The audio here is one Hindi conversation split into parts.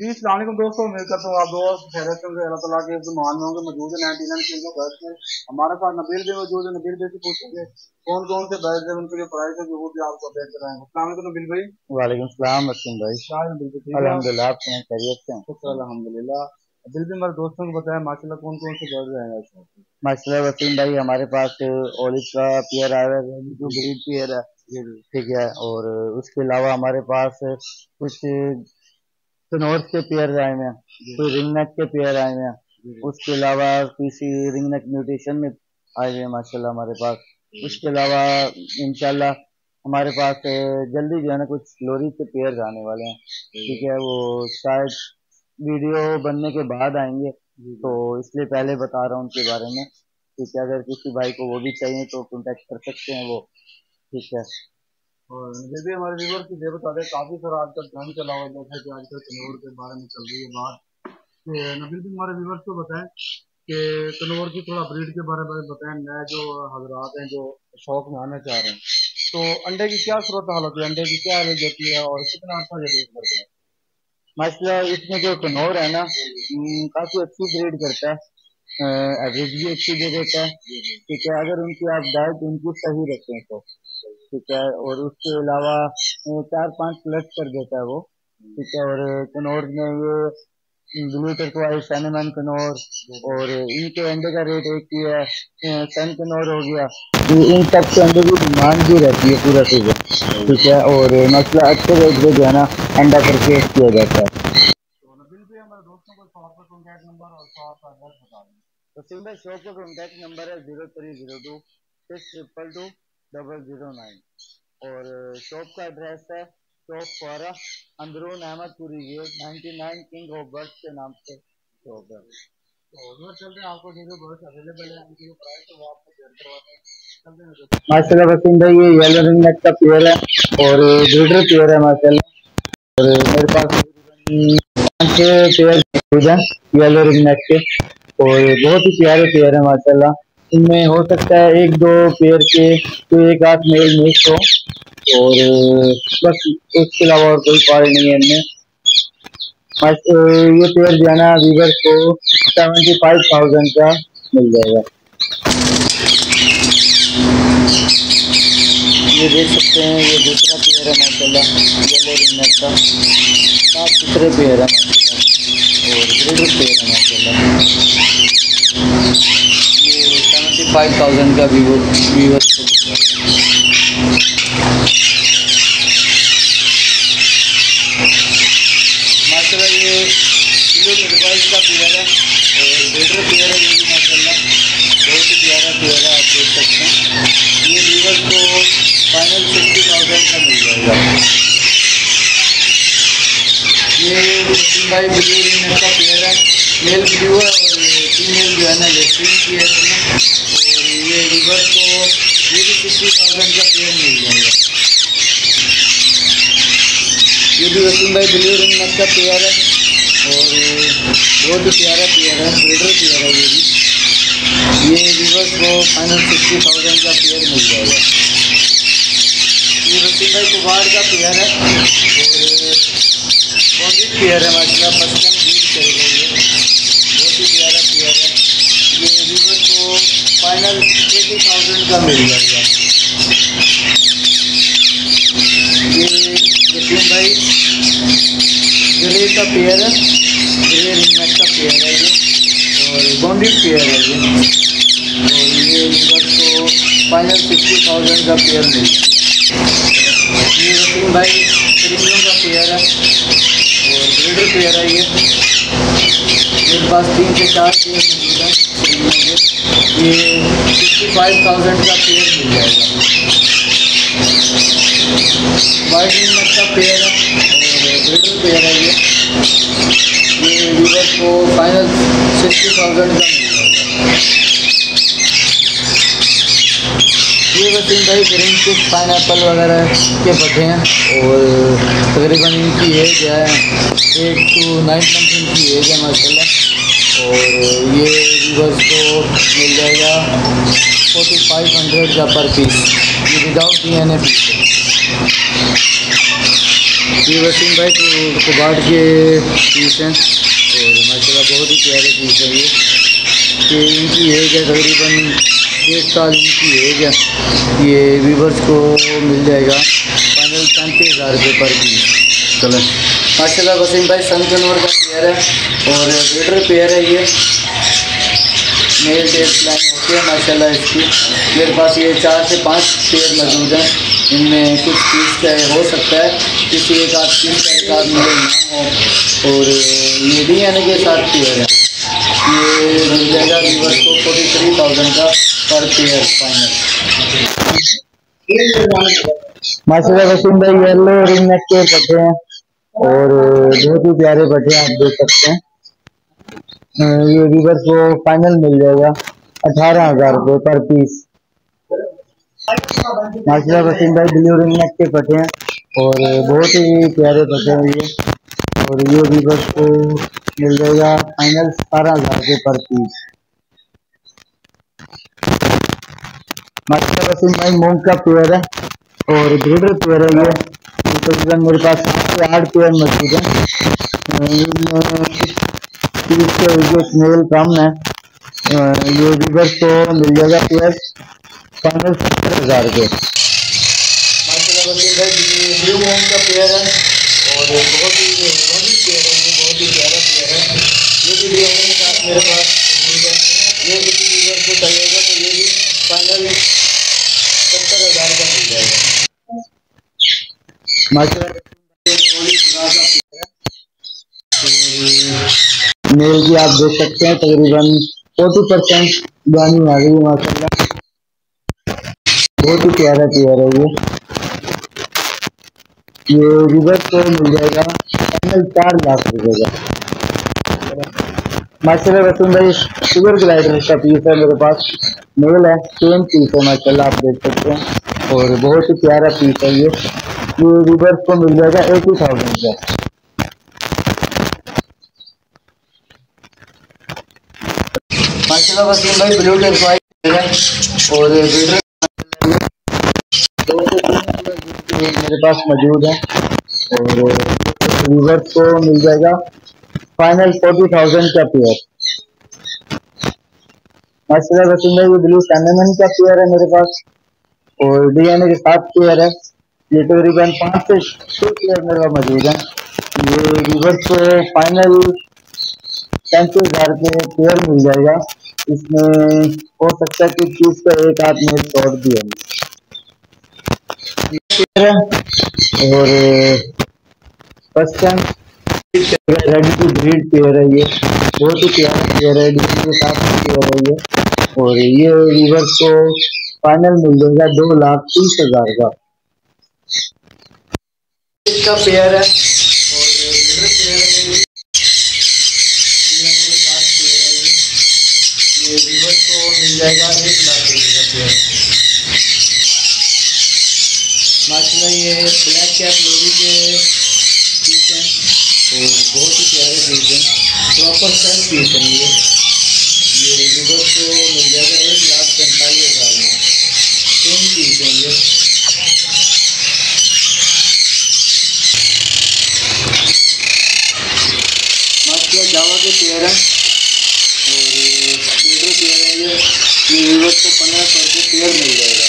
जी अस्सलाम वालेकुम दोस्तों, उम्मीद करता हूँ आप दोस्त खैरियत से होंगे। अल्लाह ताला के दुआन में होंगे। मौजूद है 99 किंग के घर में। हमारे साथ नबील भी मौजूद है। नबील भी से पूछेंगे कौन कौन से बैच है, उनके जो प्राइस है जो वो भी आपको अपडेट कराएंगे। अस्सलाम वालेकुम नबील भाई। वालेकुम सलाम असीम भाई। क्या है नबील भाई, ठीक है आप? अल्हम्दुलिल्लाह, आप हैं खैरियत से हैं? शुक्र अल्हम्दुलिल्लाह। नबील भी हमारे दोस्तों को बताया माशाल्लाह कौन कौन से बैच आएंगे इस वक्त। माशाल्लाह वसीम भाई, हमारे पास ओलिव का पेयर आया है, जो ब्रीड पेयर है। जी जी ठीक है। और उसके अलावा हमारे पास कुछ कनौज के पेयर आए हुए हैं, जी कोई रिंग नेक के पेयर आए हुए हैं। जी उसके अलावा किसी रिंग नेक म्यूटेशन में आए हुए हैं माशाल्लाह हमारे पास। उसके अलावा इंशाल्लाह हमारे पास जल्दी जो है ना कुछ लोरी के पेयर आने वाले हैं। ठीक है, वो शायद वीडियो बनने के बाद आएंगे, जी तो जी। इसलिए पहले बता रहा हूँ उनके बारे में। ठीक है, अगर किसी भाई को वो भी चाहिए तो कांटेक्ट कर सकते हैं वो। ठीक है। और ये भी हमारे व्यूवर की ये बता दें, काफी सारा आजकल ट्रेंड चला हुआ है जैसे कि आजकल कन्नौर के बारे में चल रही है बात। कि नबील भी हमारे व्यूवर्स को बताएं कि कन्नौर की थोड़ा ब्रीड के बारे में बताएं। नए जो हजरात हैं जो शौक में आना चाह रहे हैं, तो अंडे की क्या सूरत हाल होती है, अंडे की क्या रेंज होती है और कितना अच्छा ये ब्रीड करते हैं? माशाल्लाह इसमें जो कनौर है ना, काफी अच्छी ब्रीड करता है। एवरेज भी अच्छी दे देता है। ठीक है, अगर उनकी आप डाइट उनकी सही रखें तो। ठीक है, और उसके अलावा 4-5 प्लस कर देता है वो। ठीक है, और कनौर में ये ब्लू टर्कवाइज सैनेमैन कनौर, और इनके अंडे का रेट एक ही है। सन कनौर हो गया, इन सब के अंडे की डिमांड भी रहती है पूरा सीजन। ठीक है, और मसला अच्छे रेट पे जो है ना अंडा परचेज किया जाता है। तो नबील भी हमारे दोस्तों को शॉप पर कॉन्टैक्ट नंबर और शॉप का एड्रेस बता दें। तो सिंबल शॉप का कॉन्टैक्ट नंबर है 0302 6220009, और शॉप का एड्रेस है शॉप फौरा अंदरून Ahmadpuri gate 99 king of birds के नाम से शॉप है। तो उधर चलते हैं, आपको जो जो बर्ड्स अवेलेबल है उनकी जो प्राइस है वो आपको शेयर करवाते हैं। चलते हैं उधर। माशाल्लाह वसीम भाई, ये येलो रिंग नेक का पेयर है और ब्रीडर पेयर है माशाल्लाह। और मेरे पास तकरीबन 5-6 पेयर मौजूद हैं येलो रिंग नेक के, और बहुत ही प्यारे पेयर है माशाल्लाह। इनमें हो सकता है एक दो पेयर के तो एक आध मेल मिस हो, और बस उसके अलावा और कोई फॉल्ट नहीं है इनमें। ये पेयर जो है ना वीवर को 75,000 का मिल जाएगा। ये देख सकते हैं, ये दूसरा पेयर है माशाल्लाह येलो रिंग नेक का। साफ सुथरे पेयर है माशाल्लाह, और ब्रीडर पेयर है माशाल्लाह। ये 75,000 का वीवर को मिल जाएगा। माशाल्लाह ये किलो एडवाइस का पेयर है और बेटर पेयर है ये भी माशाल्लाह, बहुत ही प्यारा पेयर है। आप देख सकते हैं, ये वीवर को फाइनल 60,000 का मिल जाएगा। ये भाई ब्लू रिंग का पेयर है, मेल ब्लू है और फीमेल जो है ना लेफ्टिंग की है इसमें, और ये वीवर को ये भी 60,000 का पेयर मिल जाएगा। ये भी वसीम भाई ब्लू रिंग नेक का पेयर है और बहुत ही प्यारा पेयर है, ब्रीडर पेयर है ये भी। ये व्यूवर्स को फाइनल 60,000 का पेयर मिल जाएगा। ये वसीम भाई कुबाड़ का पेयर है और कॉन्डिट पेयर है माशाल्लाह, फर्स्ट टाइम ब्रीड कर गई है, बहुत ही प्यारा पेयर है। ये व्यूवर्स को फाइनल 80,000 का मिल जाएगा। ये वसीम भाई ग्रे का पेयर है, ग्रे रिंग नेक का पेयर है ये, और बॉन्डिट पेयर है ये, और ये वीवर को फाइनल 60,000 का पेयर मिल जाएगा। ये वसीम भाई क्रीमियों का पेयर है और ब्रीडर पेयर है ये। मेरे पास 3 से 4 पेयर मौजूद हैं क्रीमियों के। ये 65,000 का पेयर मिल जाएगा। वाइट रिंग नेक का पेयर है और ब्रीडर पेयर है ये वीवर को फाइनल 60,000 का मिल जाएगा। ये वसीम भाई ग्रीन चिक पाइनएप्पल वगैरह के पौधे हैं और तकरीबन इनकी एज है 8 to 9 मंथ इनकी एज है माशाल्लाह, और ये वीवर्स को मिल जाएगा 4500 का पर पीस, ये विदाउट DNA पीस है। ये वसीम भाई कबाड़ के पीस हैं और माशाल्लाह बहुत ही प्यारे पीस है ये इनकी एज है तकरीबन 1 साल इनकी एज है। ये वीवर्स को मिल जाएगा फाइनल 35,000 रुपये पर पीस। चलो माशाल्लाह वसीम भाई सनकनौर का पेयर है और ब्रीडर पेयर है ये मेल टेस्ट लाइन होती है माशाल्लाह इसकी। मेरे पास ये 4 से 5 पेयर मौजूद हैं, इनमें कुछ पीस का हो सकता है किसी एक आध पीस का एक आध मेल ना हो। और ये भी यानी कि 7 पेयर है, ये मिल जाएगा व्यूअर्स को 43,000 का पर पेयर फाइनल। माशाल्लाह वसीम भाई येलो रिंग नेक के पट्टे हैं और बहुत ही प्यारे पट्टे हैं, आप देख सकते हैं। ये व्यूअर्स को फाइनल मिल जाएगा 18,000 रुपये पर पीस। माशाल्लाह वसीम भाई ब्लू रिंग नेक के पट्टे हैं और बहुत ही प्यारे पट्टे हैं ये, और ये व्यूअर्स को मिल जाएगा फाइनल 17,000 रुपये पर पीस। माशाल्लाह वसीम भाई मूंग का पेयर है और ब्रीडर पेयर है ये, तकरीबन मेरे पास 7 से 8 पेयर मौजूद है। स्मेल कम है, ये व्यूअर्स को मिल जाएगा पेयर फाइनल 70,000 रुपये। माशाल्लाह वसीम भाई ब्लू मूंग का पेयर है और बहुत ही पेयर है, ये बहुत ही प्यारा पेयर है। ये भी डीएनए के साथ मेरे पास मौजूद है, ये किसी व्यूअर्स को चाहिएगा तो ये भी फाइनल 70,000 का मिल जाएगा। माशाल्लाह मेल की आप देख सकते हैं तकरीबन 40% गानी आ गई है माशाल्लाह, बहुत ही प्यारा पेयर है ये रिवर्स को मिल जाएगा फाइनल 4 लाख रुपए का। माशाल्लाह वसीम भाई शुगर ग्लाइडर का पीस है मेरे पास, मेल है, सेम पीस है माशाल्लाह आप देख सकते हैं और बहुत ही प्यारा पीस है ये रिवर्स को मिल जाएगा 80,000 का। माशाल्लाह वसीम भाई ब्लू टेप और ब्रीडर मेरे पास मौजूद है और व्यूअर्स को मिल जाएगा फाइनल 40,000 का पेयर। माशाल्लाह वसीम भाई ये ब्लू सैंडलमैन का पेयर है मेरे पास और डीएनए के साथ पेयर है, ये तकरीबन 5 से 6 पेयर मेरे पास मौजूद है। ये व्यूअर्स को फाइनल 35,000 रुपये पेयर मिल जाएगा, इसमें हो सकता है कि चीज का एक आध में शॉर्ट भी है। और फर्स्ट टाइम रेड की ब्रीड पेयर है ये, बहुत ही प्यारा पेयर है, के साथ पेयर है ये और ये व्यूअर्स को फाइनल मिल जाएगा 2,30,000 का इसका पेयर है। और ब्रीडर पेयर है ये व्यूअर्स को मिल जाएगा 1 लाख रुपये का पेयर। माशाल्लाह ये ब्लैक कैप लोरी के पीस हैं और बहुत ही प्यारे पीस हैं, प्रॉपर सेल पीस है ये व्यूअर्स को मिल जाएगा 1,45,000 में, सेम पीस है ये। माशाल्लाह जावा के पेयर है और ब्रीडर पेयर है ये व्यूअर्स को 1,500 रुपये पेयर मिल जाएगा।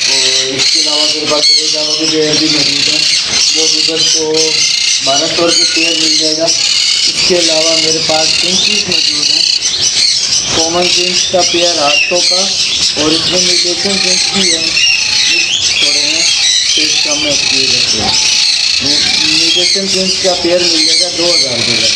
और इसके अलावा मेरे पास जावा के पेयर भी मौजूद है, वो व्यूअर्स को 1,200 रुपये पेयर मिल जाएगा। इसके अलावा मेरे पास पिंकीस मौजूद हैं, कॉमन पिंक का पेयर 800 का और इसमें म्यूटेशन पिंक भी है, थोड़े हैं तो इसका मैं एक्सपीरियंस है। म्यूटेशन पिंक का पेयर मिल जाएगा 2,000 रुपये का।